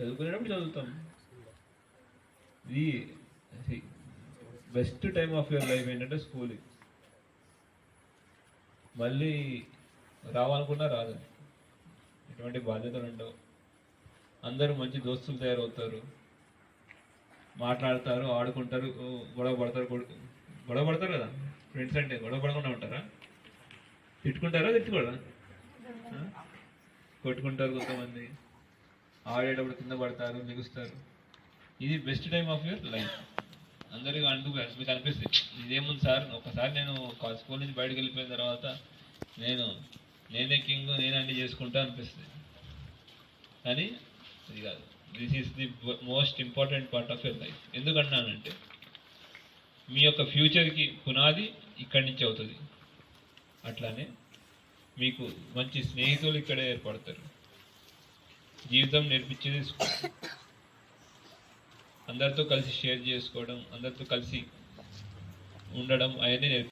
చదువుకునేటప్పుడు చదువుతాం. ఇది best time of your life ఏంటంటే స్కూల్. మళ్ళీ రావాలనుకున్నా రాదు. ఎటువంటి బాధ్యతలు ఉండవు. అందరూ మంచి దోస్తులు తయారవుతారు, మాట్లాడతారు, ఆడుకుంటారు, గొడవ పడతారు కదా. ఫ్రెండ్స్ అంటే గొడవ పడకుండా ఉంటారా? తిట్టుకోరా? కొట్టుకుంటారు కొంతమంది, ఆడేటప్పుడు కింద పడతారు, లెగుస్తారు. ఇది best time of your life. అందరికీ మీకు అనిపిస్తుంది ఇదేముంది సార్, ఒకసారి నేను స్కూల్ నుంచి బయటకు వెళ్ళిపోయిన తర్వాత నేనే కింగ్, నేనే అన్ని చేసుకుంటా అనిపిస్తుంది. కానీ ఇది కాదు. This is the most important part of your life. ఎందుకన్నానంటే మీ యొక్క ఫ్యూచర్కి పునాది ఇక్కడి నుంచి అవుతుంది. అట్లానే మీకు మంచి స్నేహితులు ఇక్కడే ఏర్పడతారు. జీవితం నేర్పించేది స్కూల్. అందరితో కలిసి షేర్ చేసుకోవడం, అందరితో కలిసి ఉండడం అవన్నీ